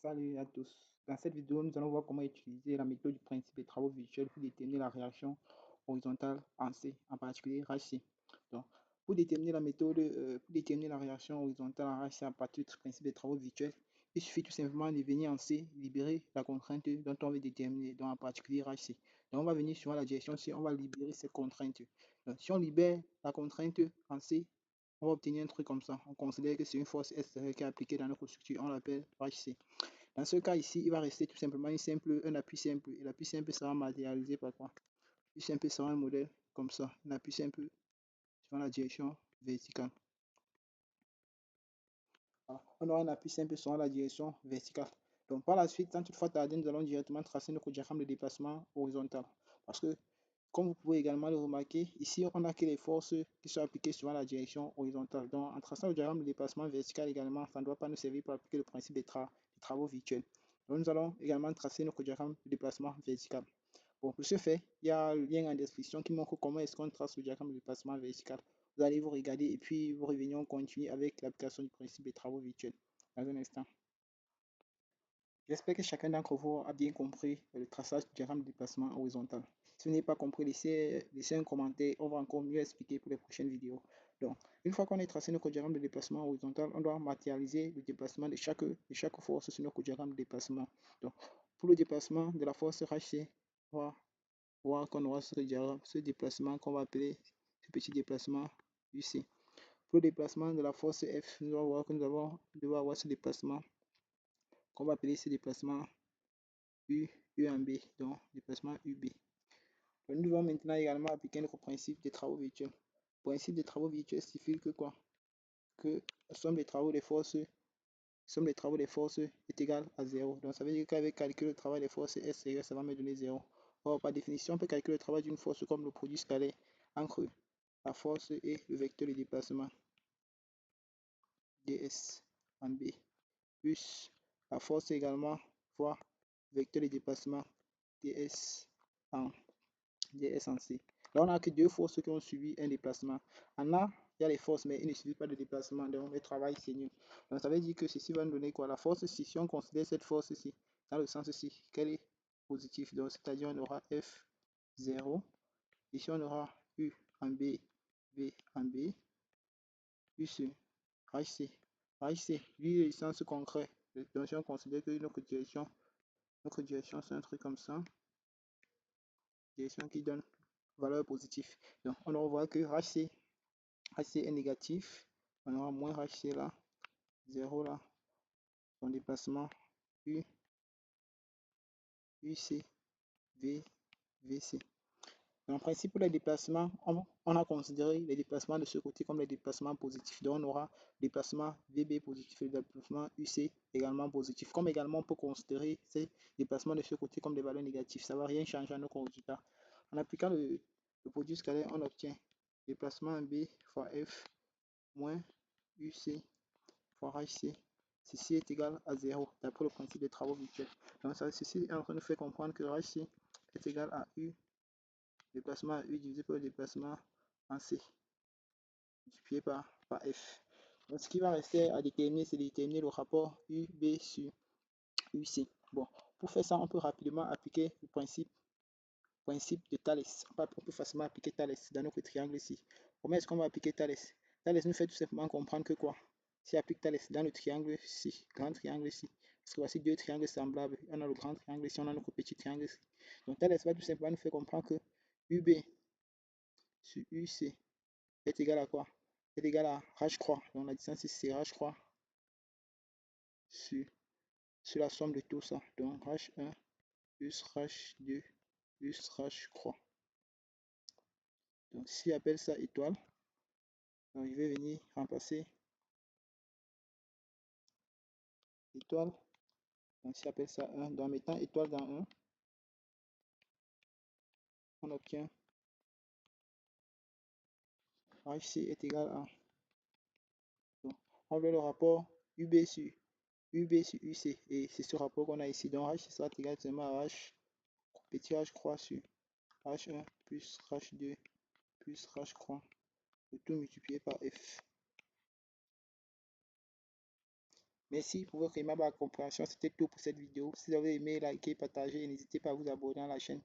Salut à tous. Dans cette vidéo, nous allons voir comment utiliser la méthode du principe des travaux virtuels pour déterminer la réaction horizontale en C, en particulier RHC. Donc, pour déterminer la méthode, pour déterminer la réaction horizontale en RHC à partir du principe des travaux virtuels, il suffit tout simplement de venir en C, libérer la contrainte dont on veut déterminer, donc en particulier RHC. Donc, on va venir sur la direction C, on va libérer cette contrainte. Donc, si on libère la contrainte en C, on va obtenir un truc comme ça. On considère que c'est une force S qui est appliquée dans notre structure, on l'appelle RHC. Dans ce cas ici, il va rester tout simplement un appui simple. Et l'appui simple sera matérialisé par quoi? L'appui simple sera un modèle comme ça. Un appui simple suivant la direction verticale. Voilà. On aura un appui simple suivant la direction verticale. Donc par la suite, sans toutefois tarder, nous allons directement tracer notre diagramme de déplacement horizontal. Parce que, comme vous pouvez également le remarquer, ici on a que les forces qui sont appliquées suivant la direction horizontale. Donc en traçant le diagramme de déplacement vertical également, ça ne doit pas nous servir pour appliquer le principe des travaux virtuels. Donc nous allons également tracer notre diagramme de déplacement vertical. Bon, pour ce fait, il y a le lien en description qui montre comment est-ce qu'on trace le diagramme de déplacement vertical. Vous allez vous regarder et puis vous revenez, on continue avec l'application du principe des travaux virtuels. Dans un instant. J'espère que chacun d'entre vous a bien compris le traçage du diagramme de déplacement horizontal. Si vous n'avez pas compris, laissez un commentaire, on va encore mieux expliquer pour les prochaines vidéos. Donc, une fois qu'on a tracé notre diagramme de déplacement horizontal, on doit matérialiser le déplacement de chaque force sur notre diagramme de déplacement. Donc, pour le déplacement de la force HC, on va voir qu'on aura ce déplacement qu'on va appeler ce petit déplacement UC. Pour le déplacement de la force F, nous allons voir que nous devons avoir ce déplacement qu'on va appeler ce déplacement U en B, donc déplacement UB. Donc, nous devons maintenant également appliquer notre principe des travaux virtuels. Le principe des travaux virtuels signifie que quoi? Que la somme des travaux des forces est égale à 0. Donc ça veut dire qu'avec calcul le travail des forces S, ça va me donner 0. Or, par définition, on peut calculer le travail d'une force comme le produit scalaire entre la force et le vecteur de déplacement ds en B, plus la force également fois vecteur de déplacement ds en C. Là, on n'a que deux forces qui ont subi un déplacement. En A, il y a les forces, mais il ne suffit pas de déplacement, donc le travail c'est nul. Donc ça veut dire que ceci va nous donner quoi? La force ici, si on considère cette force ici, dans le sens ici, qu'elle est positive, donc c'est-à-dire on aura F0. Ici on aura U en B, V en B, U sur HC. HC, lui, le sens concret. Donc si on considère que notre direction c'est un truc comme ça, direction qui donne valeur positive. Donc on voit que HC est négatif, on aura moins HC là, 0 là, son déplacement U, UC, V, VC. En principe, pour les déplacements, on a considéré les déplacements de ce côté comme les déplacements positifs. Donc on aura déplacement VB positif et le déplacement UC également positif. Comme également on peut considérer ces déplacements de ce côté comme des valeurs négatives. Ça ne va rien changer à nos résultats. En appliquant le produit scalaire, on obtient déplacement B fois F moins UC fois HC. Ceci est égal à 0 d'après le principe des travaux virtuels. Donc ceci est en train de faire comprendre que HC est égal à U, déplacement à U divisé par le déplacement en C, multiplié par F. Donc ce qui va rester à déterminer, c'est de déterminer le rapport UB sur UC. Bon, pour faire ça, on peut rapidement appliquer le principe de Thalès. On peut facilement appliquer Thalès dans notre triangle ici. Comment est-ce qu'on va appliquer Thalès? Thalès nous fait tout simplement comprendre que quoi? Si on applique Thalès dans le triangle ici, grand triangle ici, parce que voici deux triangles semblables. On a le grand triangle ici, on a notre petit triangle ici. Donc Thalès va tout simplement nous faire comprendre que UB sur UC est égal à quoi? Est égal à H croix. Donc la distance ici c'est H croix sur la somme de tout ça. Donc H1 plus H2 plus H croix. Donc si appelle ça étoile, donc je vais venir remplacer étoile. Donc si appelle ça 1, donc en mettant étoile dans 1, on obtient HC est égal à. Donc on veut le rapport UB sur UC et c'est ce rapport qu'on a ici. Donc H sera égal seulement à H petit H croix sur H1 plus H2 plus H croix, le tout multiplié par F. Merci pour votre aimable compréhension. C'était tout pour cette vidéo. Si vous avez aimé, likez, partagez et n'hésitez pas à vous abonner à la chaîne.